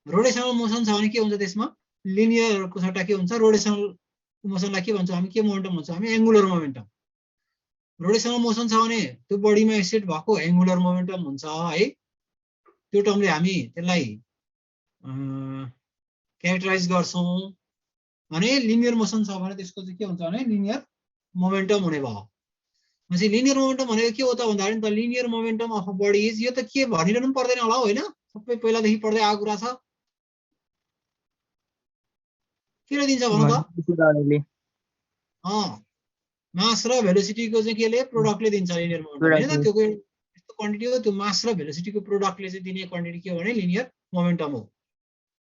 Rotational motion छ भने के हुन्छ त्यसमा लिनियरको सट्टा के हुन्छ रोटेशनल मोसनलाई के भन्छौँ हामी के मोमेन्टम भन्छौँ हामी एंगुलर मोमेन्टम रोटेशनल मोसन छ भने त्यो बडीमा एक्सिट भएको एंगुलर मोमेन्टम हुन्छ है त्यो टर्मले हामी त्यसलाई क्यारेक्टराइज गर्छौं भने लिनियर मोसन छ भने त्यसको चाहिँ के हुन्छ भने लिनियर मोमेन्टम हुने भयो भनेपछि लिनियर मोमेन्टम भनेको के हो त भन्दाखेरि त linear momentum of a body is यो त के भनिरहनु पर्दैन होला हैन सबै पहिलादेखि पढ्दै आएको कुरा छ किन दिन्छ भन त मास र भेलोसिटीको चाहिँ केले प्रोडक्टले दिन्छ लिनियर मोमेन्टम हैन त त्यो यस्तो क्वान्टिटी हो त्यो मास र भेलोसिटीको प्रोडक्टले चाहिँ दिने क्वान्टिटी के हो भने लिनियर मोमेन्टम हो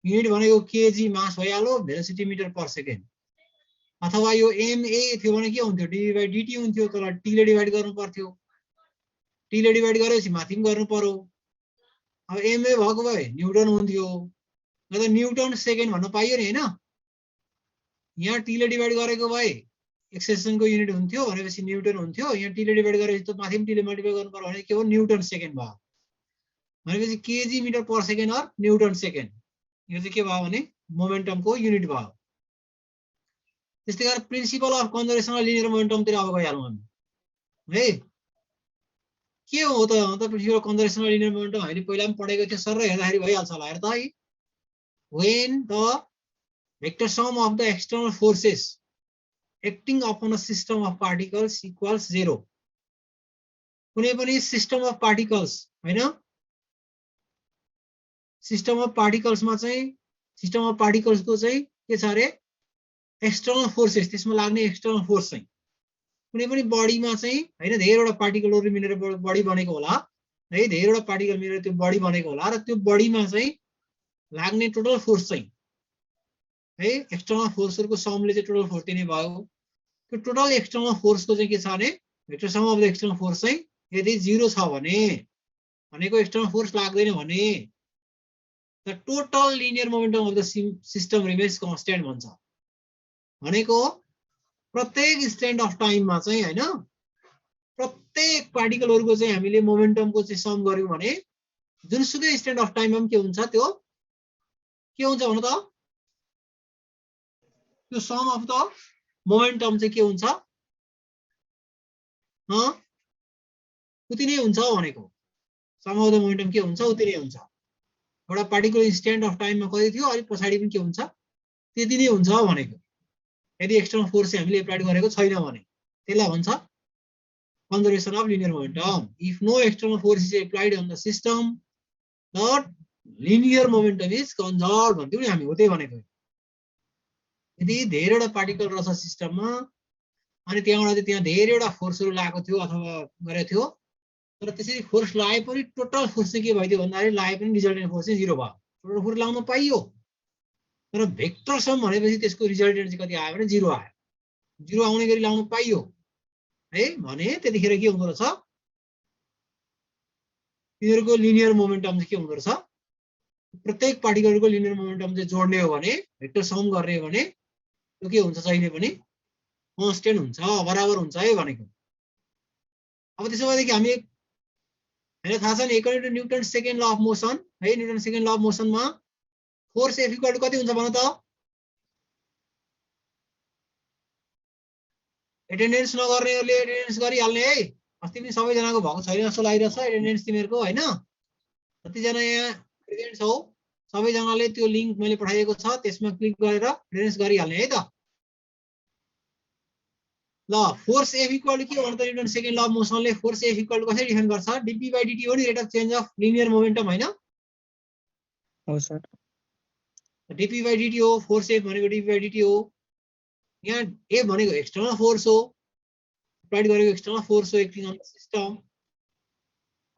युनिट भनेको केजी मास भइहाल्यो भेलोसिटी मिटर पर सेकेन्ड अथवा यो एमए थियो भने के हुन्थ्यो डी/dt हुन्थ्यो तर टी ले डिभाइड गर्नु पर्थ्यो टी ले डिभाइड गरेपछि माथि पनि गर्नु पर्यो अब एमए भएको भए न्युटन हुन्थ्यो न त न्युटन सेकेन्ड भन्न पाइयो नि हैन यहाँ टी ले डिभाइड गरेको भए एक्सेलरेसनको युनिट हुन्थ्यो भनेपछि न्युटन हुन्थ्यो यहाँ टी ले डिभाइड गरेपछि त माथि पनि टी ले मल्टिप्लाई गर्नु पर्यो भने के हो न्युटन सेकेन्ड भयो भनेपछि KG metre per second or newton second यो चाहिँ के भयो भने मोमेन्टमको युनिट भयो त्यस्तै गरेर principle of conservation of linear मोमेन्टमतिर अब गइहालौँ हामी है के हो त principle of conservation of linear momentum हामीले पहिला पनि पढेको थियो सर हेर्दाखेरि भइहाल्छ होला हेर त है when the vector sum of the external forces acting upon a system of particles equals 0 कुनै पनि सिस्टम अफ पार्टिकल्स हैन सिस्टम अफ पार्टिकल्स मा चाहिँ सिस्टम अफ पार्टिकल्स को चाहिँ के छ रे एक्सटर्नल फोर्सेस त्यसमा लाग्ने एक्सटर्नल फोर्स चाहिँ कुनै पनि बडीमा चाहिँ हैन धेरैवटा पार्टिकलहरु मिलेर बडी बनेको होला है धेरैवटा पार्टिकल मिलेर त्यो बडी बनेको होला र त्यो बडीमा चाहिँ लाग्ने टोटल फोर्स चाहिँ है एक्सटर्नल फोर्सहरुको समले चाहिँ टोटल फोर्स दिने भयो त्यो टोटल एक्सटर्नल फोर्सको चाहिँ के छ भने vector sum of the external force चाहिँ यदि 0 छ भने भनेको एक्सटर्नल फोर्स लाग्दैन भने the total linear momentum of the system remains constant भन्छ भनेको प्रत्येक इन्स्टेन्ट अफ टाइममा चाहिँ हैन प्रत्येक पार्टिकलहरुको चाहिँ हामीले मोमेन्टमको चाहिँ सम गर्यौं भने जुनसुकै इन्स्टेन्ट अफ टाइममा पनि के हुन्छ त्यो के हुन्छ भन त त्यो सम अफ द मोमेन्टम चाहिँ के हुन्छ उति नै हुन्छ भनेको सम अफ द मोमेन्टम के हुन्छ उति नै हुन्छ एउटा पार्टिकुलर इन्स्टेन्ट अफ टाइममा कति थियो अनि पछाडी पनि के हुन्छ त्यति नै हुन्छ भनेको यदि एक्सटर्नल फोर्स हामीले एप्लाई गरेको छैन भने त्यसलाई भन्छ conservation of linear momentum if no external force is applied on the system the linear momentum is conserve भन्थ्यौ नि हामी हो त्यही भनेको यदि धेरैवटा पार्टिकल रहेछ सिस्टममा अनि त्यहाँबाट चाहिँ त्यहाँ धेरैवटा फोर्सहरु लागेको थियो अथवा गरेको थियो तर त्यसरी फोर्स लाए पनि टोटल फोर्स चाहिँ के भइदियो भन्दाखेरि लाए पनि रिजल्टेन्ट फोर्स चाहिँ 0 भयो टोटल फोर्स लाउन पाइयो तर भेक्टर सम भनेपछि त्यसको रिजल्टेन्ट चाहिँ कति आयो भने 0 आयो 0 आउने गरी लाउन पाइयो है भने त्यतिखेर के हुँदो रहेछ तिनीहरुको लिनियर मोमेन्टम चाहिँ के हुँदो रहेछ प्रत्येक पार्टिकलको लिनियर मोमेन्टम चाहिँ जोड्ने हो भने भेक्टर सम गर्ने हो भने त्यो के हुन्छ जहिले पनि कन्स्टेन्ट हुन्छ बराबर हुन्छ है भनेको अब त्यसो भएदेखि हामी हैन थाहा छ नि according to Newton second law of motion है न्युटन सेकेन्ड ल अफ मोसनमा फोर्स F इक्वल टु कति हुन्छ भन त एटेन्डेन्स नगर्नेहरुले एटेन्डेन्स गरिहाल्ने है अस्ति पनि सबैजनाको भएको छैन जस्तो लागिरहेछ एटेन्डेन्स तिमीहरुको हैन कति जना यहाँ प्रेजेन्ट छौ सबैजनाले त्यो लिंक मैले पठाइएको छ त्यसमा क्लिक गरेर एटेन्डेन्स गरिहाल्ने है त ल फोर्स F इक्वल टु के हो त न्युटन सेकेन्ड ल अफ मोसनले फोर्स F इक्वल टु कसरी डिफाइन गर्छ dp/dt हो नि rate of change of linear momentum हैन हो सर dp/dt हो फोर्स F भनेको dp/dt हो यहाँ F भनेको एक्सटर्नल फोर्स हो एप्लाइड गरेको एक्सटर्नल फोर्स हो एक्टिङ अन द सिस्टम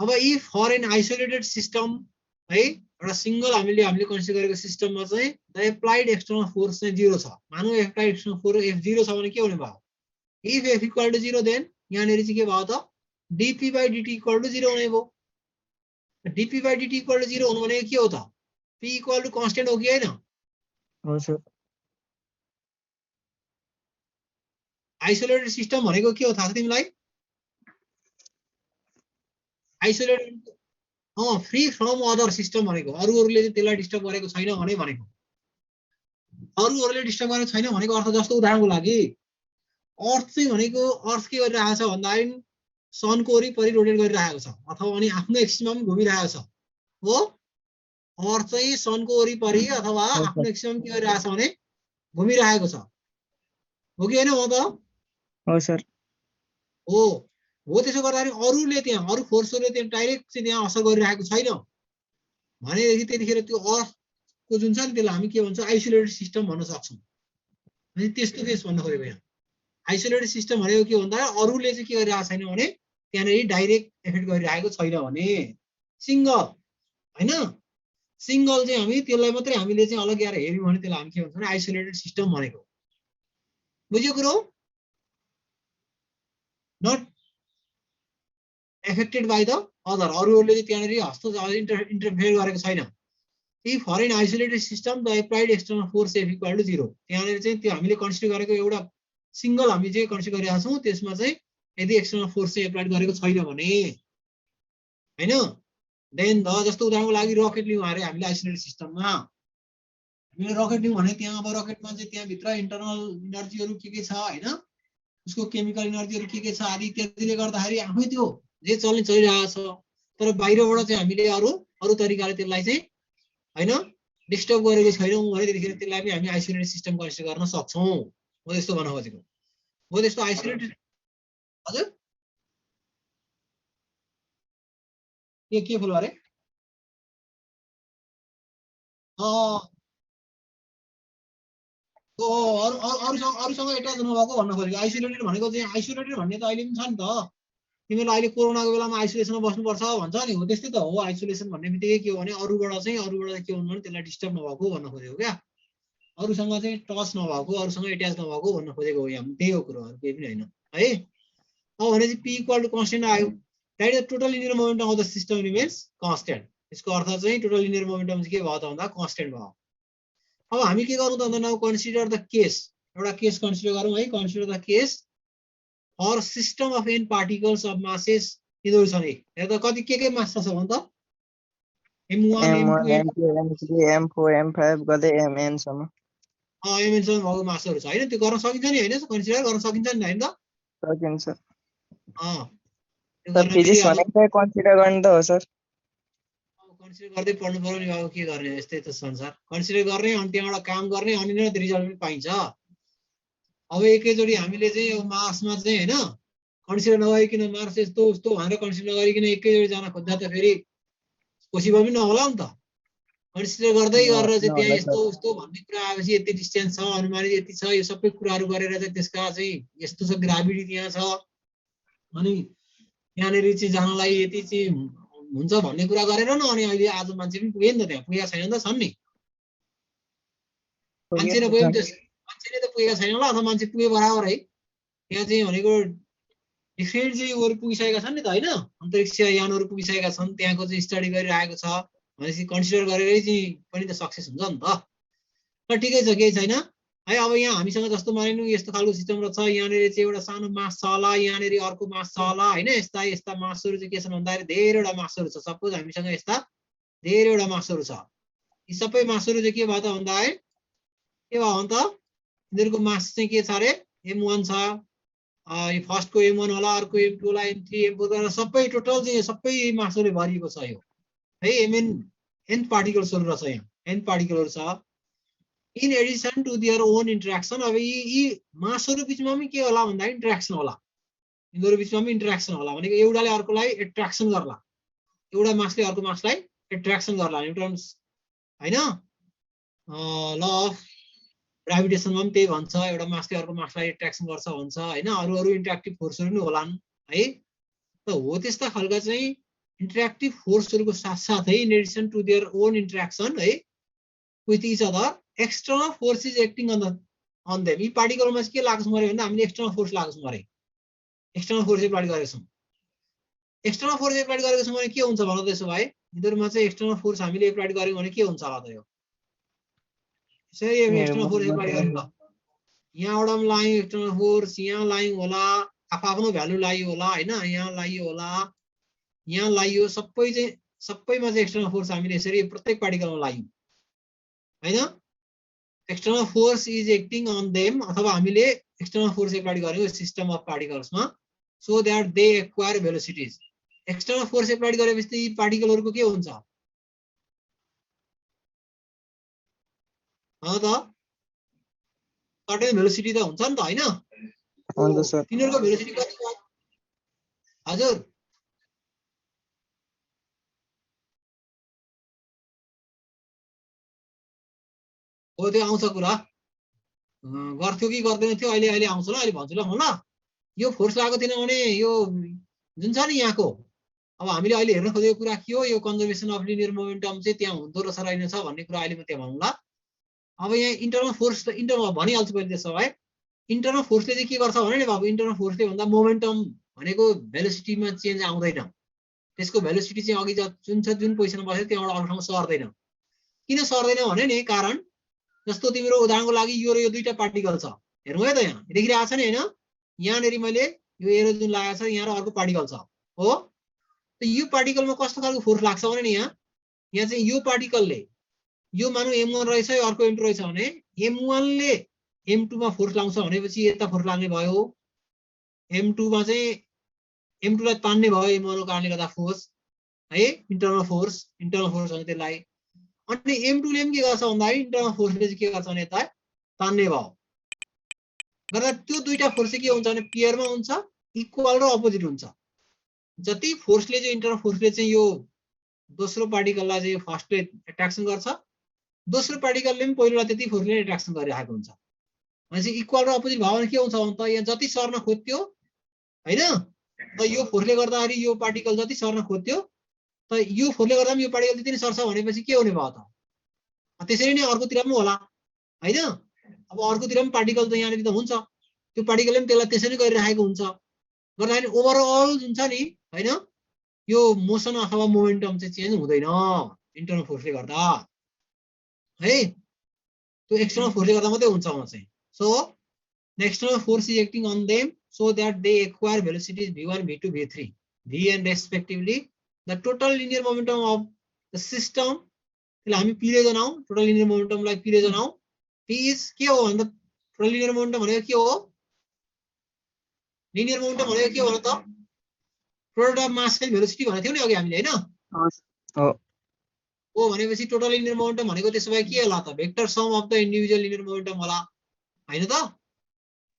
अब if for an isolated system है एउटा सिंगल हामीले कन्सिडर गरेको सिस्टममा चाहिँ द एप्लाइड एक्सटर्नल फोर्स चाहिँ 0 छ मानौ एप्लाइड एक्सटर्नल फोर्स F 0 छ भने के हुने भयो if F equal to 0 then यहाँ नेरी चाहिँ के भयो त dp/dt इक्वल टु 0 हुने भयो dp/dt इक्वल टु 0 हुनु भनेको के हो त p इक्वल टु कन्स्टेन्ट हो कि हैन हो सर आइसोलेटेड सिस्टम भनेको के हो थाहा छ तिमीलाई isolated free from other system भनेको अरूहरूले चाहिँ त्यसलाई डिस्टर्ब गरेको छैन भनेको अरूहरूले डिस्टर्ब गरेको छैन भनेको अर्थ जस्तो उदाहरणको लागि अर्थ चाहिँ भनेको अर्थ के गरिरहेको छ भन्दाखेरि सनको वरिपरि रोटेट गरिरहेको छ अथवा अनि आफ्नो एक्सिसमा पनि घुमिरहेको छ हो अर्थ चाहिँ सनको वरिपरि अथवा आफ्नो एक्सिसमा के गरिरहेको छ भने घुमिरहेको छ हो कि हैन हो त हो सर हो त्यसो गर्दाखेरि अरूले त्यहाँ अरू फोर्सहरूले त्यहाँ डाइरेक्ट चाहिँ त्यहाँ असर गरिरहेको छैन भनेदेखि त्यतिखेर त्यो अर्थको जुन छ नि त्यसलाई हामी के भन्छ आइसोलेटेड सिस्टम भन्न सक्छौँ अनि त्यस्तो केस भन्न खोजेको यहाँ आइसोलेटेड सिस्टम भनेको के भन्दा अरूले चाहिँ के गरिरहेको छैन भने त्यहाँनिर डाइरेक्ट एफेक्ट गरिरहेको छैन भने सिंगल हैन सिंगल चाहिँ हामी त्यसलाई मात्रै हामीले चाहिँ अलग गरेर हेर्यौं भने त्यसलाई हामी के भन्छौँ भने आइसोलेटेड सिस्टम भनेको बुझ्यो कुरो not affected by the other अरूहरूले चाहिँ त्यहाँनिर हस्तक्षेप इन्टरफेयर गरेको छैन if for an isolated system the applied external force F equal to 0 त्यहाँनिर चाहिँ त्यो हामीले कन्सिडर गरेको एउटा सिंगल हामी चाहिँ कन्सिडर गरिरहेका छौं त्यसमा चाहिँ यदि एक्सटर्नल फोर्स चाहिँ एप्लाइड गरेको छैन भने हैन देन द जस्तो उदाहरणको लागि रकेट लियौं अरे हामीले आइसोलेटेड सिस्टममा हामीले रकेट लियौं भने त्यहाँ अब रकेटमा चाहिँ त्यहाँ भित्र इन्टरनल एनर्जीहरु के छ हैन उसको केमिकल एनर्जीहरु के छ आदि इत्यादिले गर्दाखेरि आफै त्यो जे चल्ने चलिरहेको छ तर बाहिरबाट चाहिँ हामीले अरु तरिकाले त्यसलाई चाहिँ हैन डिस्टर्ब गरेको छैनौं भने त्यतिखेर त्यसलाई पनि हामी आइसोलेटेड सिस्टम कन्सिडर गर्न सक्छौं हो त्यस्तो भन्न खोजेको हो त्यस्तो आइसोलेटेड हजुर के फुल अरे अरूसँग एट्याच नभएको भन्न खोजेको आइसोलेटेड भनेको चाहिँ आइसोलेटेड भन्ने त अहिले पनि छ नि त तिमीले अहिले कोरोनाको बेलामा आइसोलेसनमा बस्नुपर्छ भन्छ नि हो त्यस्तै त हो आइसोलेसन भन्ने बित्तिकै के हो भने अरूबाट के हुनु भने त्यसलाई डिस्टर्ब नभएको भन्न खोजेको क्या अरूसँग चाहिँ टच नभएको अरूसँग एट्याच नभएको भन्न खोजेको हो यहाँ त्यही हो कुरोहरु केही पनि हैन है अब भने चाहिँ p इक्वल टु कन्स्टेन्ट आयो that is total linear momentum of the system remains constant यसको अर्थ चाहिँ टोटल लिनियर मोमेन्टम चाहिँ के भयो त भन्दा कन्स्टेन्ट भयो अब हामी के गर्नु त भन्दा नाउ कन्सिडर द केस एउटा केस कन्सिडर गरौँ है consider the case or system of n particles of masses यिनीहरु छ नि यहाँ त कति के मास छ भन्छ त m1 m2 m3 m4 m5 गर्दै mn सम्म mn सम्म भएको मासहरु छ हैन त्यो गर्न सकिन्छ नि हैन कन्सिडर गर्न सकिन्छ नि हैन त सकिन्छ सर फिजिक्स भनेको कन्सिडर गर्नु त हो सर कन्सिडर गर्दै पढ्नु पर्यो नि बाबु के गर्ने यस्तै त संसार कन्सिडर गर्ने अनि त्यहाँबाट काम गर्ने अनि नै रिजल्ट पनि पाइन्छ अब एकैचोटी हामीले चाहिँ यो मार्समा चाहिँ हैन कन्सिडर नगरिकन मार्स यस्तो उस्तो भनेर कन्सिडर नगरिकन एकैचोटी जान खोज्दा त फेरि पोसिबल पनि नहोला नि त कन्सिडर गर्दै गरेर चाहिँ त्यहाँ यस्तो उस्तो भन्ने कुरा आएपछि यति डिस्टेन्स छ अनुमानित यति छ यो सबै कुराहरु गरेर चाहिँ त्यसका चाहिँ यस्तो छ ग्राभिटी त्यहाँ छ अनि यहाँनेरि चाहिँ जानलाई यति चाहिँ हुन्छ भन्ने कुरा गरेर न अनि अहिले आज मान्छे पनि पुगे नि त त्यहाँ पुगेका छैन त छन् नि मान्छे पुगे मान्छेले त पुगेका छैन होला अथवा मान्छे पुगे बराबर है त्यहाँ चाहिँ भनेको डिफ्रेन्ट चाहिँ उहरु पुगिसकेका छन् नि त हैन अन्तरिक्ष यानहरु पुगिसकेका छन् त्यहाँको चाहिँ स्टडी गरिरहेको छ भनेपछि कन्सिडर गरेरै चाहिँ पनि त सक्सेस हुन्छ नि त ल ठिकै छ केही छैन है अब यहाँ हामीसँग जस्तो मानिनु यस्तो खालको सिस्टम र छ यहाँनेरि चाहिँ एउटा सानो मास छ होला यहाँनेरि अर्को मास छ होला हैन यस्ता यस्ता मासहरु चाहिँ के छन् भन्दाखेरि धेरैवटा मासहरु छ सपोज हामीसँग यस्ता धेरैवटा मासहरु छ यी सबै मासहरु चाहिँ के भयो त भन्दाखेरि के भयो भने त यिनीहरुको मास चाहिँ के छ अरे m1 छ यो फर्स्टको m1 होला अर्को m2 होला m3 m4 गरेर सबै टोटल चाहिँ सबै मासहरुले भरिएको छ यो है n पार्टिकल्सहरु रहेछ यहाँ n पार्टिकलहरु छ in addition to their own interaction अब यी मासहरु बीचमा पनि के होला भन्दा इन्टरेक्सन होला यिनीहरु बीचमा पनि इन्टरेक्सन होला भनेको एउटाले अर्कोलाई एट्र्याक्सन गर्ला एउटा मासले अर्को मासलाई एट्र्याक्सन गर्ला न्यूटन्स हैन ल अफ ग्राभिटेसनमा पनि त्यही भन्छ एउटा मासले अर्को मासलाई एट्र्याक्सन गर्छ भन्छ हैन अरु इन्टरेक्टिभ फोर्सहरु पनि होलान् है त हो त्यस्ता खालका चाहिँ इन्टरेक्टिभ फोर्सहरुको साथसाथै in addition to their own interaction है with each other external force is acting on them यी पार्टिकलमा चाहिँ के लाग्छ मरे भन्दा हामीले एक्सटर्नल फोर्स लाग्छ मरे एक्सटर्नल फोर्स एप्लाई गरेको छौं एक्सटर्नल फोर्स एप्लाई गरेको छौं भने के हुन्छ भन्नु त्यसो भए यिनीहरुमा चाहिँ एक्सटर्नल फोर्स हामीले एप्लाई गर्यौं भने के हुन्छ होला त यो यसरी एक्सटर्नल फोर्स एप्लाई गर्यौं ल यहाँबाट लाइन एक्सटर्नल फोर्स यहाँ लाइन होला आफ्नो भ्यालु लाइयो होला हैन यहाँ लाइयो होला यहाँ लाइयो सबै चाहिँ सबैमा चाहिँ एक्सटर्नल फोर्स हामीले यसरी प्रत्येक पार्टिकलमा लाग्यौं हैन external force is acting on them अथवा हामीले एक्सटर्नल फोर्स एप्लाई गरेको सिस्टम अफ पार्टिकल्समा so that they acquire velocities external force apply गरेपछि यी पार्टिकलहरुको के हुन्छ हो त सर्टेन भेलोसिटी त हुन्छ नि त हैन हुन्छ सर तिनीहरुको भेलोसिटी कति हो हजुर हो त्यो आउँछ कुरा गर्थ्यो कि गर्दैन थियो अहिले अहिले आउँछ ल अहिले भन्छु ल म ल यो फोर्स लागेको थिएन भने यो जुन छ नि यहाँको अब हामीले अहिले हेर्न खोजेको कुरा के हो यो कन्जर्भेसन अफ लिनियर मोमेन्टम चाहिँ त्यहाँ हुँदो रहेछ रहेन छ भन्ने कुरा अहिले म त्यहाँ भनौँ ल अब यहाँ इन्टरनल फोर्स त इन्टरनल भनिहाल्छु पहिले त्यसो भए इन्टरनल फोर्सले चाहिँ के गर्छ भने नि बाबु इन्टरनल फोर्सले भन्दा मोमेन्टम भनेको भेलोसिटीमा चेन्ज आउँदैन त्यसको भेलोसिटी चाहिँ अघि जुन छ जुन पोजिसनमा बस्यो त्यहाँबाट अरू ठाउँमा सर्दैन किन सर्दैन भने नि कारण जस्तो तिम्रो उदाहरणको लागि यो र यो दुईटा पार्टिकल छ हेर्नु है त यहाँ देखिरहेको छ नि हैन यहाँनेरि मैले यो एरो जुन लागेको छ यहाँ र अर्को पार्टिकल छ हो त यो पार्टिकलमा कस्तो खालको फोर्स लाग्छ भने नि यहाँ चाहिँ यो पार्टिकलले यो मानौ m1 रहेछ यो अर्को m2 रहेछ भने m1 ले m2 मा फोर्स लाउँछ भनेपछि यता फोर्स लाग्ने भयो m2 मा चाहिँ m2 लाई तान्ने भयो m1 को कारणले गर्दा फोर्स है इन्टरनल फोर्स भन्छ त्यसलाई अनि m2 ले के गर्छ भन्दा इन्टरनल फोर्सले चाहिँ के गर्छ भने यता तान्ने भयो गर्दा त्यो दुईटा फोर्स चाहिँ के हुन्छ भने पेयरमा हुन्छ इक्वल र अपोजिट हुन्छ जति फोर्सले चाहिँ इन्टरनल फोर्सले चाहिँ यो दोस्रो पार्टिकललाई चाहिँ फर्स्टले एट्र्याक्सन गर्छ दोस्रो पार्टिकलले पनि पहिलोलाई त्यति फोर्सले एट्र्याक्सन गरिरहेको हुन्छ भनेपछि इक्वल र अपोजिट भयो भने के हुन्छ भने त यहाँ जति सर्न खोज्थ्यो हैन त यो फोर्सले गर्दाखेरि यो पार्टिकल जति सर्न खोज्थ्यो त यो फोर्सले गर्दा पनि यो पार्टिकल त्यति नै सर्छ भनेपछि के हुने भयो त त्यसरी नै अर्कोतिर पनि होला हैन अब अर्कोतिर पनि पार्टिकल त यहाँनिर त हुन्छ त्यो पार्टिकलले पनि त्यसलाई त्यसरी गरिरहेको हुन्छ गर्दाखेरि ओभरअल जुन छ नि हैन यो मोसन अथवा मोमेन्टम चाहिँ चेन्ज हुँदैन इन्टरनल फोर्सले गर्दा है त्यो एक्सटर्नल फोर्सले गर्दा मात्रै हुन्छ म चाहिँ so the external force is acting on them so that they acquire velocities v1 v2 v3 vn respectively the total linear momentum of the system त्यसलाई हामी p ले जनाऊ total linear momentum लाई p ले जनाऊ p is के हो भन्दा total linear momentum भनेको के हो linear momentum भनेको के हो त product of mass and velocity भनेको थियो नि अघि हामीले हैन हो भनेपछि total linear momentum भनेको त्यसो भए के होला त vector sum of the individual linear momentum होला हैन त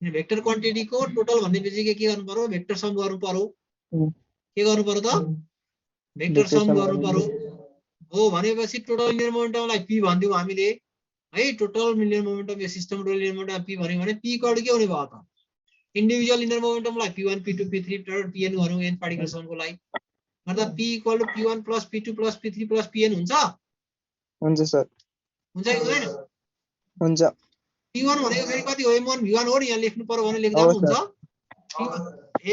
वेक्टर क्वान्टिटी को टोटल भनेपछि के गर्नु पर्यो वेक्टर सम गर्नु पर्यो के गर्नु पर्यो त वेक्टर सम गर्नु पर्यो हो भनेपछि टोटल लिनियर मोमेन्टमलाई p भन्दियौ हामीले है टोटल लिनियर मोमेन्टम यो system total linear momentum p भन्यो भने p इक्वल के हुने भयो त इन्डिभिजुअल लिनियर मोमेन्टमलाई p1 p2 p3 pn भनौं n पार्टिकल समको लागि गर्दा p equal to p1 + p2 + p3 + pn हुन्छ सर हुन्छ कि हुँदैन हुन्छ p1 भनेको फेरि कति हो m1 v1 हो नि यहाँ लेख्नु पर्यो भने लेख्दा पनि हुन्छ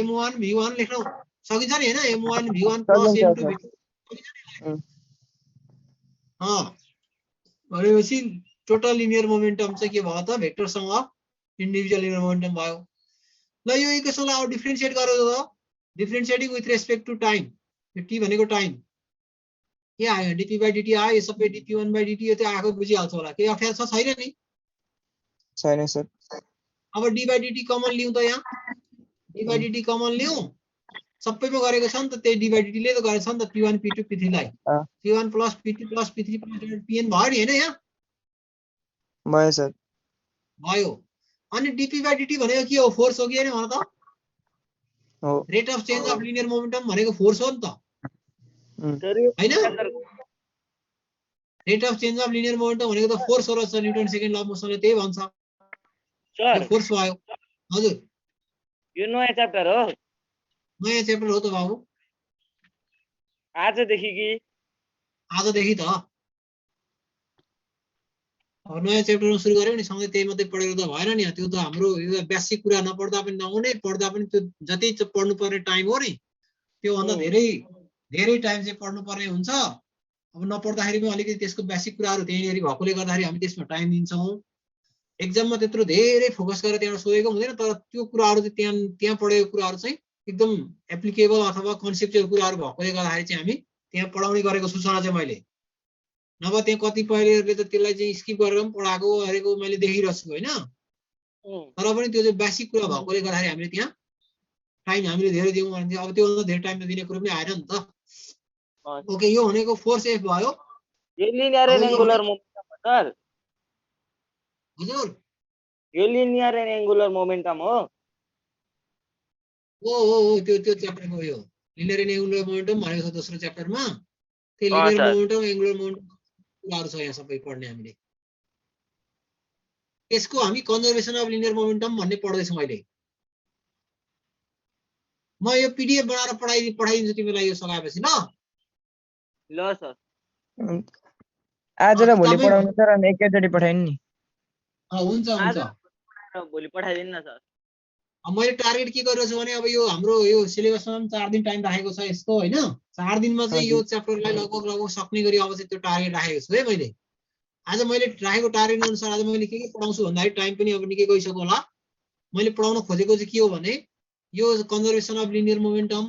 m1 v1 लेख्न सकिन्छ नि हैन m1 v1 + m2 v2 भनेपछि टोटल लिनियर मोमेन्टम चाहिँ के भयो त vector sum of individual linear momentum भयो ल यो इक्वेसनलाई अब डिफरेन्शिएट गरेर त differentiating with respect to time यो t भनेको टाइम के आयो dp/dt आयो यो सबै dp1/dt यो त आएको बुझिहाल्छ होला के अप्ठ्यारो छ छैन नि छैन सर अब d/dt कमन लिउँ त यहाँ d/dt कमन लिउँ सबैमा गरेको छ नि त त्यही d/dt ले त गरेछ नि त p1 p2 p3 लाई p1 + p2 + p3 + pn भयो नि हैन यहाँ भयो सर भयो अनि dp/dt भनेको के हो फोर्स हो कि हैन भन त हो rate of change of linear momentum भनेको फोर्स हो नि त हैन rate of change of linear momentum भनेको त फोर्स हो र sir Newton second law of मोसनले त्यही भन्छ सर फोर्स भयो हजुर यो नयाँ च्याप्टर हो नयाँ च्याप्टर हो त बाबु आजदेखि कि आजदेखि त अब नयाँ च्याप्टरमा सुरु गर्यो नि सँगै त्यही मात्रै पढेर त भएन नि त्यो त हाम्रो यो बेसिक कुरा नपढ्दा पनि नहुने पढ्दा पनि त्यो जति पढ्नु पर्ने टाइम हो नि त्यो भन्दा धेरै धेरै टाइम चाहिँ पढ्नु पर्ने हुन्छ अब नपढ्दाखेरि पनि अलिकति त्यसको बेसिक कुराहरु त्यहीँनेरि भएकोले गर्दाखेरि हामी त्यसमा टाइम दिन्छौं एक्जाममा त्यत्रो धेरै फोकस गरेर त्यहाँ सोधेको हुँदैन तर त्यो कुराहरु चाहिँ त्यहाँ पढेको कुराहरु चाहिँ एकदम एप्लिकेबल अथवा कन्सेप्चुअल कुराहरु भएकोले गर्दाखेरि चाहिँ हामी त्यहाँ पढाउने गरेको सूचना चाहिँ मैले, नभए त्यहाँ कतिपयले त त्यसलाई चाहिँ स्किप गरेर पनि पढाएको हरेको मैले देखिरहेको छु होइन। तर पनि त्यो चाहिँ बेसिक कुरा भएकोले गर्दाखेरि हामीले त्यहाँ टाइम हामीले धेरै दिउँ भने अब त्योभन्दा धेरै टाइम त दिने कुरो पनि आएन नि त। ओके, यो भनेको फोर्स एफ भयो। यो लिनियर एन्ड एंगुलर मोमेन्टम हो सर, हजुर यो लिनियर एन्ड एंगुलर मोमेन्टम हो। ओ त्यो च्याप्टरको यो लिनियर एन्ड एंगुलर मोमेन्टम भनेको छ दोस्रो च्याप्टरमा। त्यो लिनियर मोमेन्टम एंगुलर मोमेन्टम कुराहरु छ यहाँ सबै पढ्ने हामीले। यसको हामी कन्जर्भेसन अफ लिनियर मोमेन्टम भन्ने पढ्दै छौं अहिले। म यो पीडीएफ बनाएर पढाइदिन्छु तिमीलाई यो सकाएपछि ल। ल सर, आज र भोलि पढाउनु सर, अनि एकैचोटी पठाइनु नि। हुन्छ हुन्छ, भोलि पठाइदिनु न सर। मैले टार्गेट के गरेको छु भने अब यो हाम्रो यो सिलेबसमा 4 दिन टाइम राखेको छ यसको हैन। 4 दिनमा चाहिँ यो च्याप्टरलाई लगभग सक्ने गरी अब चाहिँ त्यो टार्गेट राखेको छु है मैले। आज मैले राखेको टार्गेट अनुसार आज मैले के पढाउँछु भन्दाखेरि टाइम पनि अब निकै गइसक्यो होला। मैले पढाउन खोजेको चाहिँ के हो भने यो कन्जर्भेसन अफ लिनियर मोमेन्टम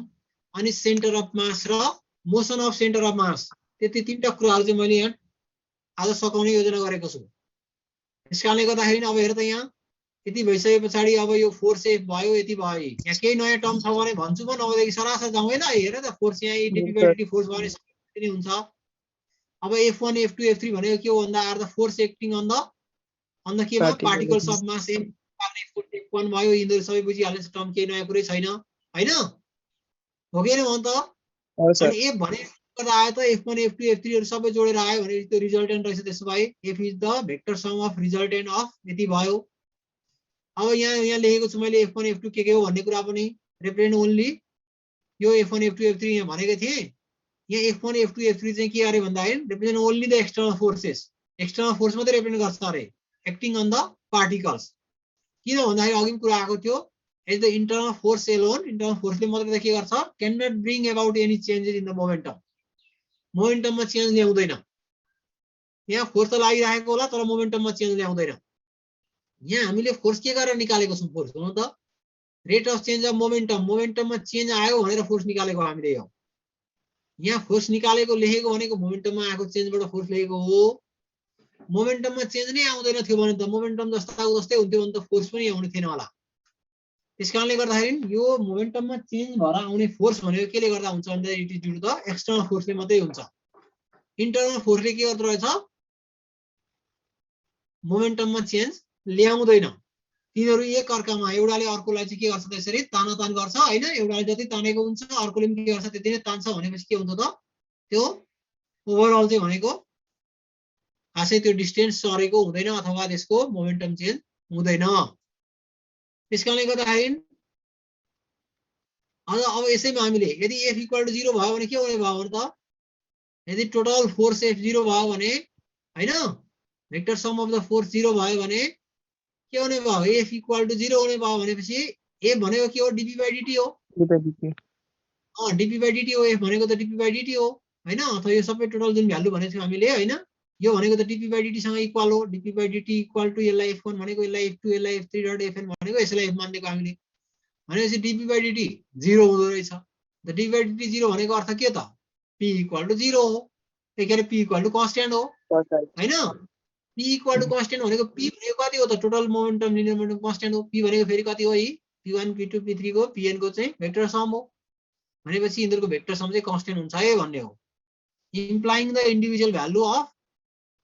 अनि सेन्टर अफ मास र मोसन अफ सेन्टर अफ मास, त्यति तीनटा कुराहरु चाहिँ मैले यहाँ आज सकाउने योजना गरेको छु। यसकारणले गर्दाखेरि अब हेर त यहाँ यति भइसके पछाडी अब यो फोर्स एफ भयो, यति भयो। यहाँ केही नयाँ टर्म छ भने भन्छु म, नभएदेखि सरासर जाउँ है ल। हेर त फोर्स यहाँ डिपी/डिटी फोर्स भने पनि हुन्छ। अब F1 F2 F3 भनेको के हो भन्दा are the force acting on the केमा particles of mass m F1 भयो। यिनीहरु सबै बुझिहाल्छ, टर्म केही नयाँ कुरै छैन हैन। हो कि हैन भन त। अनि F भने गर्दा आयो त F1 F2 F3 हरु सबै जोडेर आयो भने त्यो रिजल्टेन्ट रहेछ। त्यसो भए F is the vector sum of resultant of यति भयो। अब यहाँ लेखेको छु मैले F1 F2 के हो भन्ने कुरा पनि रिप्रेजेन्ट ओन्ली यो F1 F2 F3 यहाँ भनेको थिए। यहाँ F1 F2 F3 चाहिँ के अरे भन्दाखेरि represent only the external forces, external force मात्रै रिप्रेजेन्ट गर्छ अरे एक्टिङ अन द पार्टिकल्स। किन भन्दाखेरि अघि कुरा आएको थियो as the internal force alone, internal फोर्सले मात्रै के गर्छ can not bring about any changes in the momentum, मोमेन्टममा चेन्ज ल्याउँदैन। यहाँ फोर्स त लागिरहेको होला तर मोमेन्टममा चेन्ज ल्याउँदैन। यहाँ हामीले फोर्स के गरेर निकालेको छौं? फोर्स हो त rate of change of momentum, मोमेन्टममा चेन्ज आयो भनेर फोर्स निकालेको हामीले हो। यहाँ फोर्स निकालेको लेखेको भनेको मोमेन्टममा आएको चेन्जबाट फोर्स लेखेको हो। मोमेन्टममा चेन्ज नै आउँदैन थियो भने त मोमेन्टम जस्ताको जस्तै हुन्थ्यो भने त फोर्स पनि आउने थिएन होला। त्यसकारणले गर्दाखेरि यो मोमेन्टममा चेन्ज भएर आउने फोर्स भनेको केले गर्दा हुन्छ भन्दा it is due to the external फोर्सले मात्रै हुन्छ। इन्टर्नल फोर्सले के गर्दो रहेछ? मोमेन्टममा चेन्ज ल्याउँदैन। तिनीहरु एक अर्कामा एउटाले अर्कोलाई चाहिँ के गर्छ त्यसरी तानातान गर्छ हैन। एउटाले जति तानेको हुन्छ अर्कोले पनि के गर्छ त्यति नै तान्छ भनेपछि के हुन्छ त त्यो ओभरअल चाहिँ भनेको खासै त्यो डिस्टेन्स सरेको हुँदैन अथवा त्यसको मोमेन्टम चेन्ज हुँदैन। त्यसकारणले गर्दाखेरि अब यसैमा हामीले यदि F = 0 भयो भने के हुने भयो भने त यदि टोटल फोर्स F 0 भयो भने हैन vector sum of the force 0 भयो भने के हुने भयो? F = 0 हुने भयो भनेपछि F भनेको के हो? dp/dt हो। dp/dt हो। F भनेको त dp/dt हो हैन। अथवा यो सबै टोटल जुन भ्यालु भनेको थियौ हामीले हैन, यो भनेको त dp/dt सँग इक्वल हो। dp/dt = यसलाई F1 भनेको यसलाई F2 यसलाई F3.Fn भनेको यसलाई F मानेको हामीले भनेपछि dp/dt 0 हुँदो रहेछ। त dp/dt 0 भनेको अर्थ के त? p = 0 हो। त्यही कारण p = कन्स्ट्यान्ट हो हैन। p = कन्स्ट्यान्ट भनेको p भनेको कति हो त? Total momentum linear momentum constant हो। p भनेको फेरि कति हो? p1 p2 p3 को pn को चाहिँ भेक्टर सम हो भनेपछि यिनीहरुको भेक्टर सम चाहिँ कन्स्ट्यान्ट हुन्छ है भन्ने हो। इम्प्लाइङ द इन्डिभिजुअल भ्यालु अफ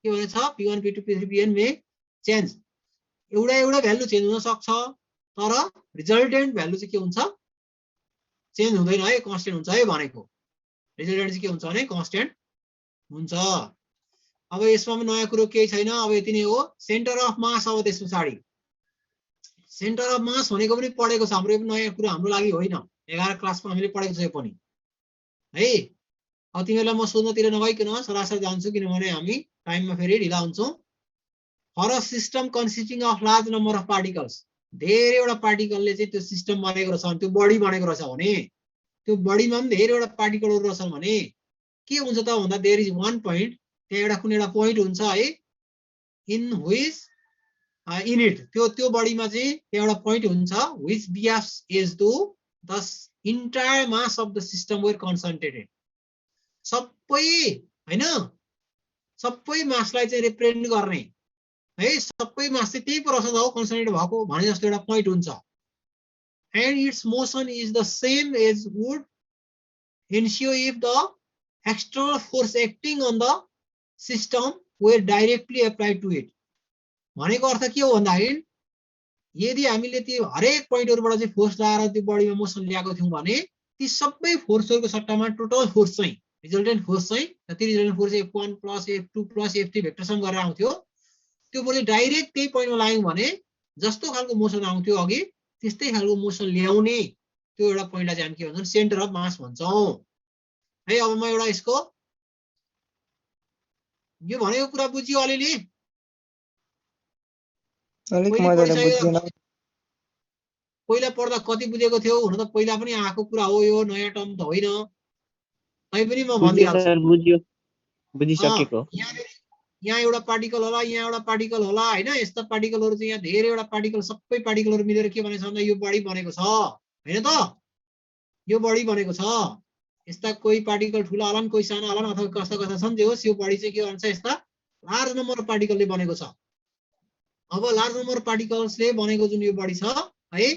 के भनेछ p1 p2 p3 pn मे चेन्ज। एउटा भ्यालु चेन्ज हुन सक्छ तर रिजल्टेन्ट भ्यालु चाहिँ के हुन्छ? चेन्ज हुँदैन है, कन्स्ट्यान्ट हुन्छ है भनेको। रिजल्टेन्ट चाहिँ के हुन्छ भने कन्स्ट्यान्ट हुन्छ। अब यसमा पनि नयाँ कुरो केही छैन। अब यति नै हो। सेन्टर अफ मास अब त्यस पछाडी सेन्टर अफ मास भनेको पनि पढेको छ हाम्रो। यो नयाँ कुरा हाम्रो लागि होइन। 11 क्लासमा हामीले पढेको छ यो पनि है। अब तिमीहरुलाई म सोध्नतिर नभइकन सरासर जान्छु किनभने हामी टाइममा फेरि ढिला हुन्छौं। For a system consisting of large number of particles, धेरैवटा पार्टिकलले चाहिँ त्यो सिस्टम बनेको रहेछ, त्यो बडी बनेको रहेछ भने त्यो बडीमा पनि धेरैवटा पार्टिकलहरु रहेछन् भने के हुन्छ त भन्दा देयर इज वन पोइन्ट, त्यहाँ एउटा कुनै एउटा पोइन्ट हुन्छ है इन व्हिच इन इट त्यो बडीमा चाहिँ त्यहाँ एउटा पोइन्ट हुन्छ which behaves is to the entire mass of the system were concentrated. सबै हैन सबै मासलाई चाहिँ रिप्रेजेन्ट गर्ने है सबै मास चाहिँ त्यही प्रोसेस हो कन्सन्ट्रेट भएको भने जस्तो एउटा पोइन्ट हुन्छ and its motion is the same as would ensure if the external force acting on the system were directly applied to it भनेको अर्थ के हो भन्दाखेरि यदि हामीले त्यो हरेक पोइन्टहरुबाट चाहिँ फोर्स लगाएर त्यो बडीमा मोसन ल्याएको थियौ भने ती सबै फोर्सहरुको सट्टामा टोटल फोर्स चाहिँ रिजल्टेन्ट फोर्स चाहिँ जति resultant force F1 + F2 + F3 भेक्टरसम्म गरेर आउँथ्यो त्यो पनि डाइरेक्ट त्यही पोइन्टमा लाग्यौ भने जस्तो खालको मोसन आउँथ्यो अघि त्यस्तै खालको मोसन ल्याउने त्यो एउटा पोइन्टलाई चाहिँ हामी के भन्छौं सेन्टर अफ मास भन्छौं है अब म एउटा यसको यो भनेको कुरा बुझियो अलिअलि अलिक मजाले बुझ्दिन पहिला पढ्दा कति बुझेको थियौ हुन त पहिला पनि आएको कुरा हो यो नयाँ टर्म त होइन तै पनि म भन्दिहाल्छु सर बुझ्यो बुझिसकेको यहाँ एउटा पार्टिकल होला यहाँ एउटा पार्टिकल होला हैन यस्ता पार्टिकलहरु चाहिँ यहाँ धेरैवटा पार्टिकल सबै पार्टिकलहरु मिलेर के भनेछ भन्दा यो बडी बनेको छ हैन त यो बडी बनेको छ यस्ता कोही पार्टिकल ठुला होलान् कोही साना होलान् अथवा कस्ता कस्ता छन् जे होस् यो बडी चाहिँ के भन्छ यस्ता लार्ज नम्बर अफ पार्टिकलले बनेको छ अब लार्ज नम्बर अफ पार्टिकल्सले बनेको जुन यो बडी छ है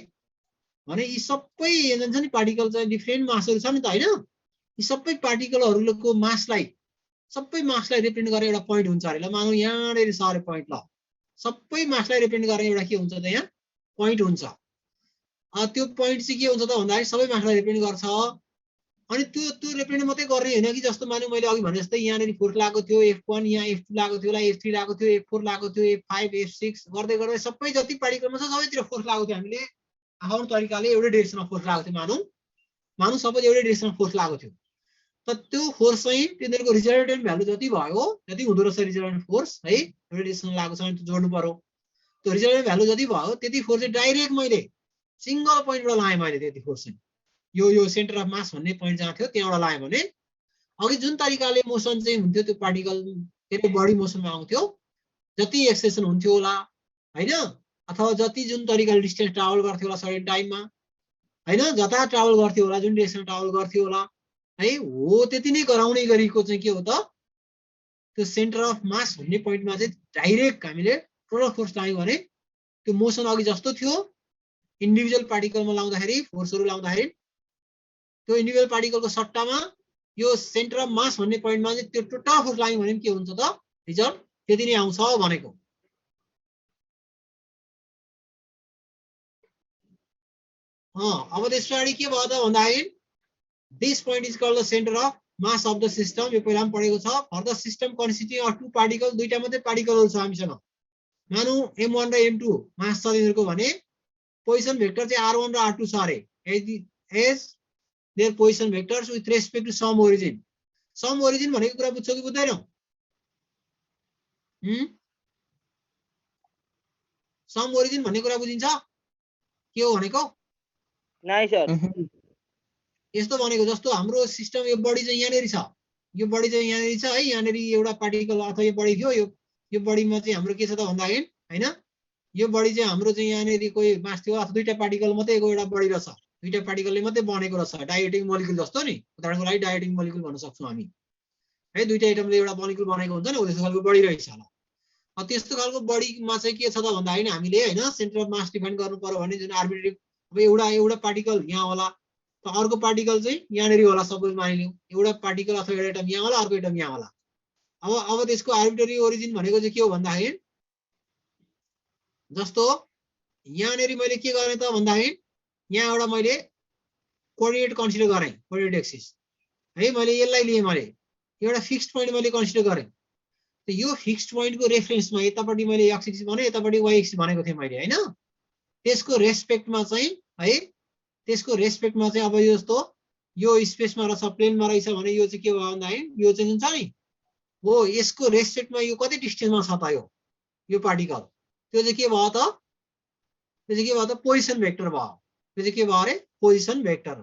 भने यी सबै हुन्छ नि पार्टिकल चाहिँ डिफरेन्ट मासहरु छ नि त हैन यी सबै पार्टिकलहरुको मासलाई सबै मासलाई रिप्रेजेन्ट गरेर एउटा पोइन्ट हुन्छ अरे ल मानौ यहाँनेरि छ अरे पोइन्ट ल सबै मासलाई रिप्रेजेन्ट गरेर एउटा के हुन्छ त यहाँ पोइन्ट हुन्छ त्यो पोइन्ट चाहिँ के हुन्छ त भन्दाखेरि सबै मासलाई रिप्रेजेन्ट गर्छ अनि त्यो त्यो रिप्रेजेन्ट मात्रै गर्ने हैन कि जस्तो मानौ मैले अघि भने जस्तै यहाँनेरि फोर्स लागेको थियो F1 यहाँ F2 लागेको थियो होला F3 लागेको थियो F4 लागेको थियो F5 F6 गर्दै गर्दै सबै जति पार्टिकलमा छ सबैतिर फोर्स लागेको थियो हामीले आफ्नो तरिकाले एउटै डाइरेक्सनमा फोर्स लागेको थियो मानौ सबै एउटै डाइरेक्सनमा फोर्स लागेको थियो त त्यो फोर्स चाहिँ तिनीहरुको रिजल्टेन्ट भ्यालु जति भयो जति हुँदो रहेछ रिजल्टेन्ट फोर्स है एउटै डाइरेक्सनमा लागेको छ भने त्यो जोड्नु पर्यो त्यो रिजल्टेन्ट भ्यालु जति भयो त्यति फोर्स चाहिँ डाइरेक्ट मैले सिंगल पोइन्टबाट लाएँ मैले त्यति फोर्स चाहिँ यो सेन्टर अफ मास भन्ने पोइन्ट जहाँ थियो त्यहाँबाट लाएँ भने अघि जुन तरिकाले मोसन चाहिँ हुन्थ्यो त्यो पार्टिकल त्यसले बडी मोसनमा आउँथ्यो जति एक्सेलेरेसन हुन्थ्यो होला हैन अथवा जति जुन तरिकाले डिस्टेन्स ट्राभल गर्थ्यो होला सर्टेन टाइममा हैन जता ट्राभल गर्थ्यो होला जुन डाइरेक्सनमा ट्राभल गर्थ्यो होला है हो त्यति नै गराउने गरेको चाहिँ के हो त त्यो सेन्टर अफ मास भन्ने पोइन्टमा चाहिँ डाइरेक्ट हामीले टोटल फोर्स लाग्यो भने त्यो मोसन अघि जस्तो थियो इन्डिभिजुअल पार्टिकलमा लाउँदाखेरि फोर्सहरु लाउँदाखेरि त्यो इन्डिभिजुअल पार्टिकलको सट्टामा यो सेन्टर अफ मास भन्ने पोइन्टमा चाहिँ त्यो टोटल फोर्स लाग्यो भने के हुन्छ त रिजल्ट त्यति नै आउँछ भनेको अब त्यसपछि के भयो त भन्दाखेरि this point is called the center of mass of the system यो पहिला पनि पढेको छ for the system consisting of two particles दुईटा मात्रै पार्टिकलहरु छ हामीसँग मानौ m1 र m2 मास छ तिनीहरुको भने पोजिसन भेक्टर चाहिँ r1 र r2 छ अरे as their position vectors with respect to some origin भनेको कुरा बुझ्छौ कि बुझ्दैनौ some origin भन्ने कुरा बुझिन्छ के हो भनेको नाइ सर यस्तो भनेको जस्तो हाम्रो सिस्टम यो बडी चाहिँ यहाँनेरि छ यो बडी चाहिँ यहाँनेरि छ है यहाँनेरि एउटा पार्टिकल अथवा यो बडी थियो यो बडीमा चाहिँ हाम्रो के छ त भन्दाखेरि हैन यो बडी चाहिँ हाम्रो चाहिँ यहाँनेरि कोही मास थियो अथवा दुईटा पार्टिकल मात्रै एउटा बडी रहेछ दुईटा पार्टिकलले मात्रै बनेको रहेछ डाइएलेक्ट्रिक मोलिक्युल जस्तो नि उदाहरणको लागि डाइएलेक्ट्रिक मोलिक्युल भन्न सक्छौं हामी है दुईटा एटमले एउटा मोलिक्युल बनेको हुन्छ नि त्यस्तो खालको बडी रहेछ होला त्यस्तो खालको बडीमा चाहिँ के छ त भन्दाखेरि हामीले हैन सेन्टर अफ मास डिफाइन गर्नु पर्यो भने जुन आर्बिट्रेरी अब एउटा पार्टिकल यहाँ होला त अर्को पार्टिकल चाहिँ यहाँनेरि होला सपोज मानिलियौ एउटा पार्टिकल अथवा एउटा एटम यहाँ होला अर्को एटम यहाँ होला अब त्यसको आर्बिट्रेरी ओरिजिन भनेको चाहिँ के हो भन्दाखेरि जस्तो यहाँनेरि मैले के गर्ने त भन्दाखेरि यहाँ एउटा मैले कोअर्डिनेट कन्सिडर गरे कोअर्डिनेट एक्सिस है मैले यसलाई लिए मैले एउटा फिक्स्ड पोइन्ट मैले कन्सिडर गरे त यो फिक्स्ड पोइन्टको रेफरेन्समा यतापट्टि मैले x एक्सिस भने यतापट्टि y एक्सिस भनेको थिएँ मैले हैन त्यसको रेस्पेक्टमा चाहिँ है त्यसको रेस्पेक्टमा चाहिँ अब यो जस्तो यो स्पेसमा रहेछ प्लेनमा रहेछ भने यो चाहिँ के भयो भन्दाखेरि यो चाहिँ हुन्छ नि हो यसको रेस्पेक्टमा यो कति डिस्टेन्समा छ त यो पार्टिकल त्यो चाहिँ के भयो त पोजिसन भेक्टर भयो त्यो चाहिँ के भयो अरे पोजिसन भेक्टर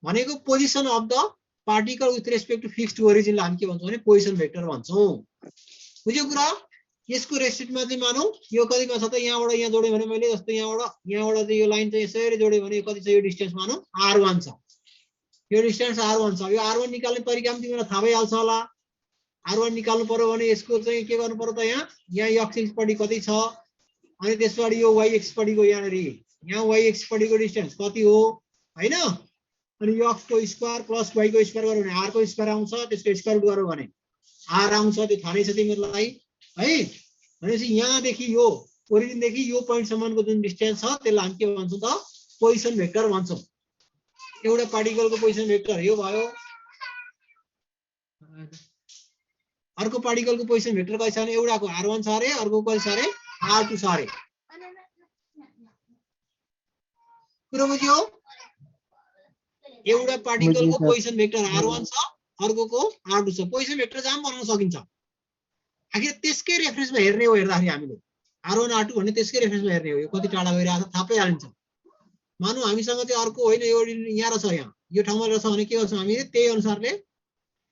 भनेको position of the particle with respect to fixed ओरिजिनलाई हामी के भन्छौं भने पोजिसन भेक्टर भन्छौं बुझ्यो कुरा यसको रेस्पेक्टमा चाहिँ मानौ यो कतिमा छ त यहाँबाट यहाँ जोड्यो भने मैले जस्तो यहाँबाट चाहिँ यो लाइन चाहिँ यसरी जोड्यो भने कति छ यो डिस्टेन्स मानौ r1 छ यो डिस्टेन्स r1 छ। यो r1 निकाल्ने तरिका पनि तिमीलाई थाहा भइहाल्छ होला। r1 निकाल्नु पर्यो भने यसको चाहिँ के गर्नु पर्यो त यहाँ x पट्टि कति छ अनि त्यसपछि यो y x पट्टिको यहाँनेरि यहाँ y x पट्टिको डिस्टेन्स कति हो हैन। अनि यो x को स्क्वायर प्लस y को स्क्वायर गर्यो भने r को स्क्वायर आउँछ, त्यसको स्क्वायर रुट गर्यो भने r आउँछ। त्यो थाहा नै छ तिमीहरूलाई है। भनेपछि यहाँदेखि यो ओरिजिन देखि यो पोइन्ट सम्मको जुन डिस्टेन्स छ त्यसलाई हामी के भन्छौँ त पोजिसन भेक्टर भन्छौँ। एउटा पार्टिकलको पोजिसन भेक्टर यो भयो। अर्को पार्टिकलको पोजिसन भेक्टर कति छ भने एउटाको r1 छ अरे, अर्को कति छ अरे r2 छ अरे। कुरो बुझ्यो? एउटा पार्टिकलको पोजिसन भेक्टर r1 छ, अर्कोको r2 छ। पोजिसन भेक्टर जहाँ बनाउन सकिन्छ। आखिर त्यसकै रेफरेन्समा हेर्ने हो। हेर्दाखेरि हामीले r1 r2 भन्ने त्यसकै रेफरेन्समा हेर्ने हो। यो कति टाढा गइरहेको छ थाहा पाइहालिन्छ। मानौ हामीसँग चाहिँ अर्को होइन यो यहाँ रहेछ, यहाँ यो ठाउँमा रहेछ भने के गर्छौँ हामीले त्यही अनुसारले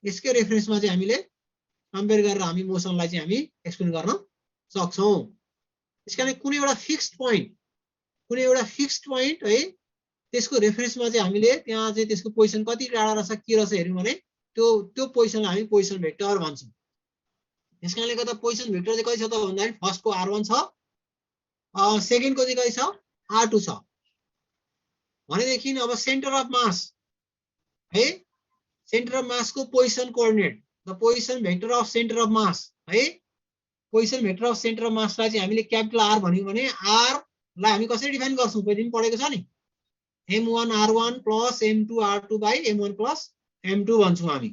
यसकै रेफरेन्समा चाहिँ हामीले कम्पेयर गरेर हामी मोसनलाई चाहिँ हामी एक्सप्लेन गर्न सक्छौँ। त्यसकारण कुनै एउटा फिक्स्ड पोइन्ट है त्यसको रेफरेन्समा चाहिँ हामीले त्यहाँ चाहिँ त्यसको पोजिसन कति टाढा रहेछ के रहेछ हेर्यौँ भने त्यो पोजिसनलाई हामी पोजिसन भेक्टर भन्छौँ। त्यसकारणले गर्दा पोजिसन भेक्टर चाहिँ कति छ त भन्दाखेरि फर्स्टको r1 छ, सेकेन्डको चाहिँ कति छ r2 छ। भनेदेखि अब सेन्टर अफ मास है, सेन्टर अफ मासको position coordinate the position vector of centre of mass है। Position vector of centre of मासलाई चाहिँ हामीले क्यापिटल R भन्यौँ भने r लाई हामी कसरी डिफाइन गर्छौँ पहिले पनि पढेको छ नि। m1 r1 plus m2 r2 by m1 plus m2 भन्छौँ हामी।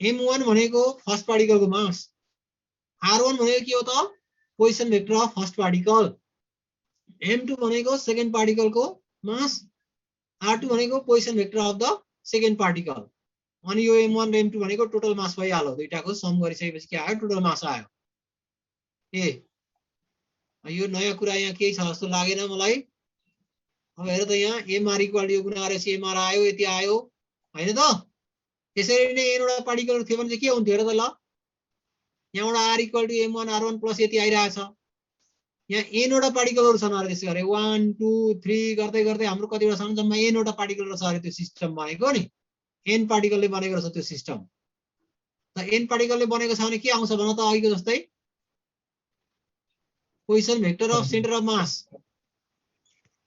m1 भनेको फर्स्ट पार्टिकलको मास, r1 भनेको के हो त position vector of first particle, m2 भनेको सेकेन्ड पार्टिकलको मास, r2 भनेको position vector of the second particle. अनि यो m1 र m2 भनेको टोटल मास भइहाल्यो। दुईटाको सम गरिसकेपछि के आयो टोटल मास आयो। यो नयाँ कुरा यहाँ केही छ जस्तो लागेन मलाई। अब हेर त यहाँ mr इक्वल यो गुणा गरेपछि mr आयो, यति आयो हैन त। यसरी नै एनवटा पार्टिकल थियो भने चाहिँ के हुन्थ्यो हेर त ल। यहाँबाट r equal to m1 r1 plus यति आइरहेछ। यहाँ एनवटा पार्टिकलहरु छन् अरे, त्यसै गरे 1 2 3 गर्दै गर्दै हाम्रो कतिवटा छन् जम्मा एनवटा पार्टिकल रहेछ अरे त्यो सिस्टम बनेको नि। एन पार्टिकलले बनेको रहेछ त्यो सिस्टम। त एन पार्टिकलले बनेको छ भने के आउँछ भन त अघिको जस्तै position vector of centre of mass.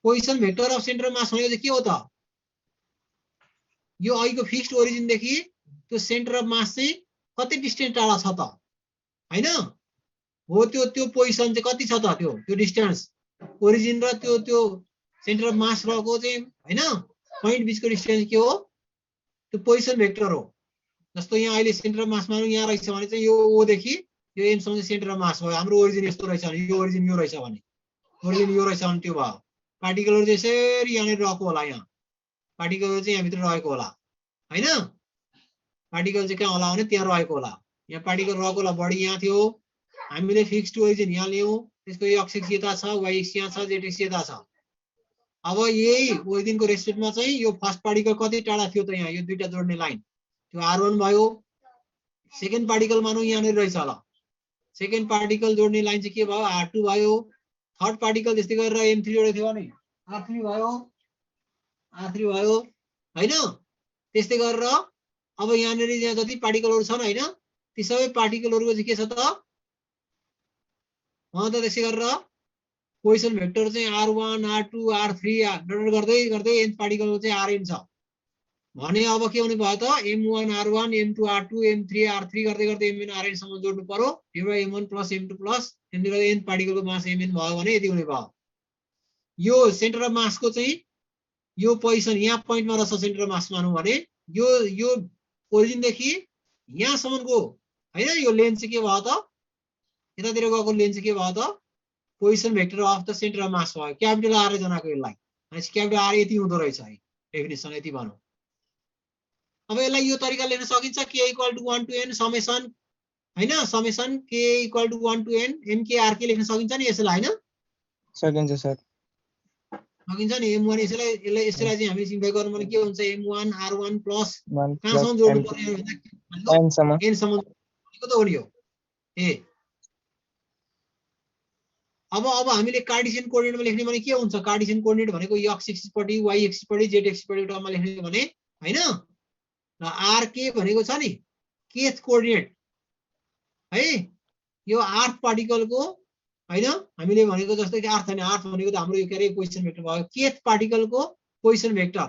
Position vector of centre of मास भनेको चाहिँ के हो त यो अघिको फिक्स्ड ओरिजिन देखि त्यो सेन्टर अफ मास चाहिँ कति डिस्टेन्स टाढा छ त हैन हो। त्यो पोजिसन चाहिँ कति छ त त्यो डिस्टेन्स ओरिजिन र त्यो सेन्टर अफ मास रहेको चाहिँ हैन पोइन्ट बीचको डिस्टेन्स के हो त्यो पोजिसन भेक्टर हो। जस्तो यहाँ अहिले सेन्टर अफ मास मानौँ यहाँ रहेछ भने चाहिँ यो ओ देखि यो एम सम्म सेन्टर अफ मास भयो। हाम्रो ओरिजिन यस्तो रहेछ भने यो ओरिजिन यो रहेछ भने ओरिजिन यो रहेछ भने त्यो भयो। पार्टिकलहरु चाहिँ यसरी यहाँनिर रहेको होला, यहाँ पार्टिकलहरु चाहिँ यहाँभित्र रहेको होला हैन। पार्टिकल चाहिँ कहाँ होला भने त्यहाँ रहेको होला। यहाँ पार्टिकल रहेको होला बडी यहाँ थियो। हामीले फिक्स्ड ओरिजिन यहाँ ल्यायौँ, त्यसको एक्स एक्सिस यता छ, वाइ एक्सिस यहाँ छ, जेड एक्सिस यता छ। अब यही ओरिजिनको रेस्पेक्टमा चाहिँ यो फर्स्ट पार्टिकल कति टाढा थियो त यहाँ यो दुईटा जोड्ने लाइन त्यो r1 भयो। सेकेन्ड पार्टिकल मानौँ यहाँनिर रहेछ ल, सेकेन्ड पार्टिकल जोड्ने लाइन चाहिँ के भयो r2 भयो। थर्ड पार्टिकल त्यस्तै गरेर m3 एउटा थियो भने r3 भयो हैन। त्यस्तै गरेर अब यहाँनिर यहाँ जति पार्टिकलहरु छन् हैन ती सबै पार्टिकलहरुको चाहिँ के छ त त्यसै गरेर पोजिसन भेक्टर चाहिँ r1 r2 r3 गर्दै गर्दै n पार्टिकलको चाहिँ rn छ भने अब के हुने भयो त m1 r1 m2 r2 m3 r3 गर्दै गर्दै mn rn सम्म जोड्नु पर्यो। Divide m1 plus m2 plus m3 गर्दै n पार्टिकलको मास mn भयो भने यति हुने भयो। यो सेन्टर अफ मासको चाहिँ यो पोजिसन यहाँ पोइन्टमा रहेछ सेन्टर अफ मास मानौँ भने यो ओरिजिन देखि यहाँसम्मको हैन यो लेन्थ चाहिँ के भयो त यतातिर गएको लेन्थ चाहिँ के भयो त position vector of the centre of mass भयो। क्यापिटल आर जनाको यसलाई भनेपछि क्यापिटल आर यति हुँदो रहेछ है डेफिनेसन यति भनौँ। अब यसलाई यो तरिका लेख्न सकिन्छ k equal to 1 to n summation हैन summation k equal to 1 to n nkr लेख्न सकिन्छ नि यसलाई हैन सकिन्छ सर सकिन्छ नि। m1 यसलाई चाहिँ हामी सिम्प्लिफाई गर्नु भने के हुन्छ m1 r1 प्लस कहाँसम्म जोड्नु पर्ने भन्दा n सम्म भनेको त हो नि यो ए। अब हामीले कार्टेसियन कोअर्डिनेटमा लेख्ने भने के हुन्छ कार्टेसियन कोअर्डिनेट भनेको x एक्सिस पट्टि y एक्सिस पट्टि z एक्सिस पट्टि टर्ममा लेख्ने भने हैन र आरके भनेको छ नि केथ कोअर्डिनेट है यो आर्थ पार्टिकलको हैन हामीले भनेको जस्तै कि आर्थ हैन आर्थ भनेको त हाम्रो यो के अरे पोजिसन भेक्टर भयो केथ पार्टिकलको पोजिसन भेक्टर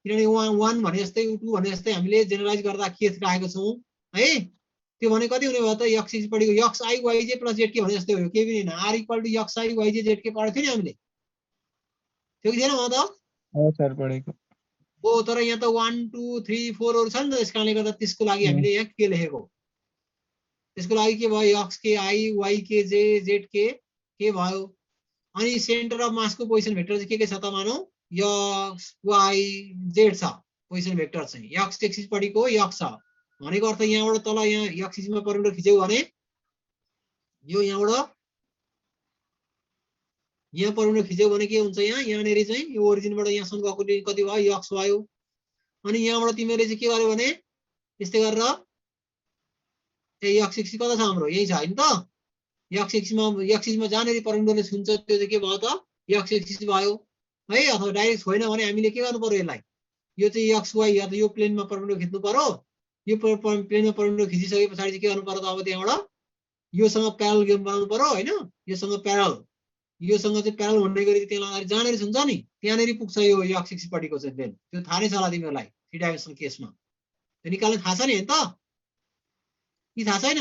किनभने 1 भने जस्तै 2 भने जस्तै हामीले जेनरलाइज गर्दा केथ राखेको छौं है त्यो भने कति हुने भयो त x पढेको x i y j + z k भने जस्तै हो केही पनि हैन r = x i y j z k पढेको थियो नि हामीले त्यो कि थिएन हो त हो सर पढेको हो तर यहाँ त 1 2 3 4 हरु छन् त्यस कारणले गर्दा त्यसको लागि हामीले यहाँ के लेखेको त्यसको लागि के भयो x k i y k j z k के भयो अनि सेन्टर अफ मासको पोजिसन भेक्टर चाहिँ के छ त मानौ x y z छ पोजिसन भेक्टर चाहिँ x एक्सिस पढिको x छ भनेको अर्थ यहाँबाट तल यहाँ x एक्सिसमा परपेन्डिकुलर खिच्यौ भने यो यहाँबाट यहाँ परपेन्डिकुलर खिच्यौ भने के हुन्छ यहाँ नेरी चाहिँ यो ओरिजिनबाट यहाँसम्म गएको कति भयो x भयो अनि यहाँबाट तिमीले चाहिँ के गर्यो भने यस्तै गरेर ए x एक्सिस कता छ हाम्रो यही छ हैन त x एक्सिसमा जानेरी परपेन्डिकुलर छुन्छ त्यो चाहिँ के भयो त x एक्सिस भयो है अथवा डाइरेक्ट होइन भने हामीले के गर्नु पर्यो यसलाई यो चाहिँ x y या त यो प्लेनमा परपेन्डिकुलर खिच्नु पर्यो यो प्लेनमा परपेन्डिकुलर खिचिसके पछाडी चाहिँ के गर्नु पर्यो त अब त्यहाँबाट योसँग प्यारल गेम बनाउनु पर्यो हैन योसँग प्यारल चाहिँ प्यारल भन्ने गरी त्यसलाई जानेर हुन्छ नि त्यहाँनेरि पुग्छ यो x एक्सिस पढिको चाहिँ देन त्यो थाहा नै छ होला तिमीहरूलाई 3 डाइमेन्सनल केसमा त्यो निकाल्न थाहा छ नि हैन त कि थाहा छैन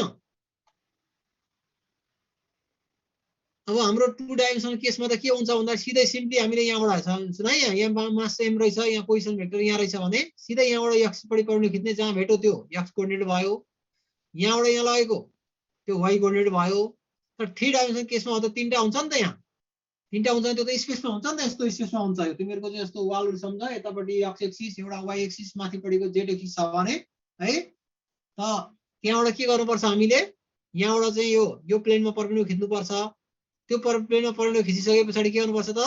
अब हाम्रो 2 डाइमेन्सनल केसमा त के हुन्छ भन्दा सिधै सिम्पली हामीले यहाँबाट सुन है यहाँ मास एम रहेछ यहाँ पोजिसन भेक्टर यहाँ रहेछ भने सिधै यहाँबाट x पढि पर्ने खिच्ने जहाँ भेट्यो त्यो x कोअर्डिनेट भयो यहाँबाट यहाँ लगेको त्यो y कोअर्डिनेट भयो तर 3 डाइमेन्सनल केसमा त तीनटा हुन्छ नि त यहाँ तीनटा हुन्छ त्यो त स्पेसमा हुन्छ नि त यस्तो स्पेसमा हुन्छ यो तिमीहरुको चाहिँ यस्तो वालहरु सम्झ यतापटि x एक्सिस एउटा y एक्सिस माथिपटिको z एक्सिस छ भने है त त्यहाँबाट के गर्नुपर्छ हामीले यहाँबाट चाहिँ यो प्लेनमा परपेन्डिकुलर खिच्नु पर्छ त्यो प्लेनमा परपेन्डिकुलर खिचिसके पछाडी के गर्नुपर्छ त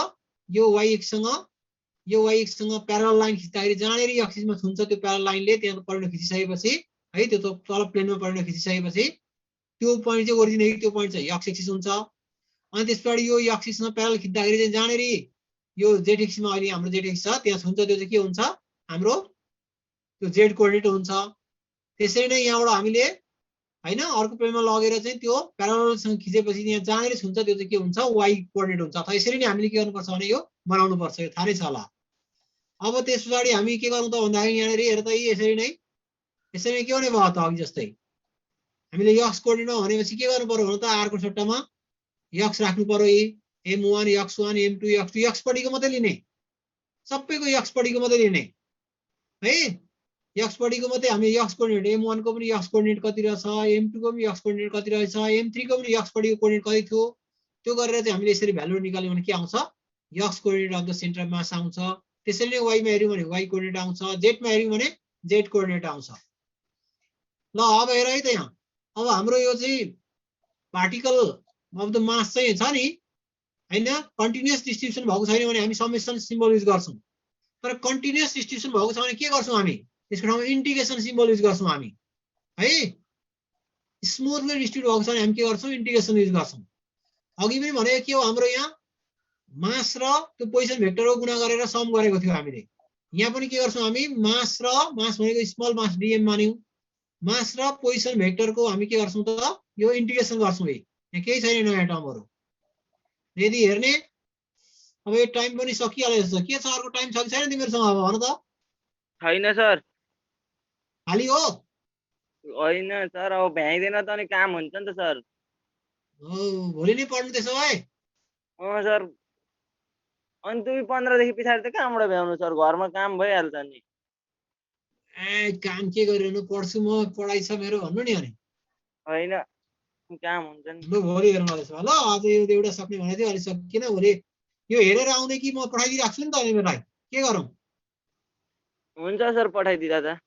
यो y एक्ससँग प्यारलल लाइन खिच्दाखेरि जहाँनेरि x एक्सिसमा छुन्छ त्यो प्यारलल लाइनले त्यहाँ परपेन्डिकुलर खिचिसकेपछि है त्यो तल प्लेनमा परपेन्डिकुलर खिचिसकेपछि त्यो पोइन्ट चाहिँ ओरिजिन त्यो पोइन्ट चाहिँ x एक्सिस हुन्छ अनि त्यसपछि यो x एक्सिसमा प्यारलल खिच्दाखेरि चाहिँ जहाँनेरि यो z एक्सिसमा अहिले हाम्रो z एक्सिस छ त्यहाँ छुन्छ त्यो चाहिँ के हुन्छ हाम्रो त्यो z कोअर्डिनेट हुन्छ त्यसरी नै यहाँबाट हामीले हैन अर्को प्लेनमा लगेर चाहिँ त्यो प्यारललसँग खिचेपछि यहाँ जहाँनेरि छुन्छ त्यो चाहिँ के हुन्छ y कोअर्डिनेट हुन्छ अथवा यसरी नै हामीले के गर्नुपर्छ भने यो बनाउनु पर्छ यो थाहा नै छ होला अब त्यसपछि हामी के गर्नु त भन्दाखेरि यहाँनेरि हेर त यसरी नै के हुने भयो त अघि जस्तै हामीले x कोअर्डिनेटमा भनेपछि के गर्नु पर्यो भने त r को सट्टामा x राख्नु पर्यो m1 x1 m2 x2 x पढिको मात्रै लिने सबैको x पढिको मात्रै लिने है x पढिको मात्रै हामी x कोअर्डिनेट m1 को पनि x कोअर्डिनेट कति रहेछ m2 को पनि x कोअर्डिनेट कति रहेछ m3 को पनि x पढिको कोअर्डिनेट कति थियो त्यो गरेर चाहिँ हामीले यसरी भ्यालु निकाल्यौ भने के आउँछ x coordinate of the centre of मास आउँछ त्यसैले नै y मा हेर्यौ भने y कोअर्डिनेट आउँछ z मा हेर्यौ भने z कोअर्डिनेट आउँछ ल अब हेर है त यहाँ अब हाम्रो यो चाहिँ पार्टिकल अफ द मास चाहिँ छ नि हैन कन्टिन्युअस डिस्ट्रिब्युसन भएको छैन भने हामी समेसन सिम्बल युज गर्छौं तर कन्टिन्युअस डिस्ट्रिब्युसन भएको छ भने के गर्छौं हामी त्यसको ठाउँमा इंटीग्रेसन सिम्बल युज गर्छौं हामी है स्मुथली डिस्ट्रिब्युट भएको छ भने हामी के गर्छौं इंटीग्रेसन युज गर्छौं अघि पनि भने के हो हाम्रो यहाँ मास र त्यो पोजिसन भेक्टरको गुणा गरेर सम गरेको थियो हामीले यहाँ पनि के गर्छौं हामी मास भनेको स्मल मास dm मान्यौ मास र पोजिसन भेक्टरको हामी के गर्छौं त यो इंटीग्रेसन गर्छौं यहाँ केही छैन नयाँ टर्महरु यदि हेर्ने अब यो टाइम पनि सकिहाल्यो जस्तो के छ अर्को टाइम छ कि छैन तिमीहरुसँग अब भन त छैन सर खाली हो होइन सर अब भ्याइदैन त अनि काम हुन्छ नि त सर भोलि नै पढ्नु त्यसो भए सर अनि दुई 15 देखि पछाडी त कहाँबाट भ्याउनु सर घरमा काम भइहाल्छ नि ए काम के गरिरहनु पढ्छु म पढाइ छ मेरो भन्नु नि अनि हैन काम हुन्छ नि ल भोलि हेर्नु त्यसो ल आज यो एउटा सक्ने भने थियो अलि सकिएन भोलि यो हेरेर आउँदै कि म पठाइदिराख्छु नि त अनि मलाई के गरौँ हुन्छ सर पठाइदिदा त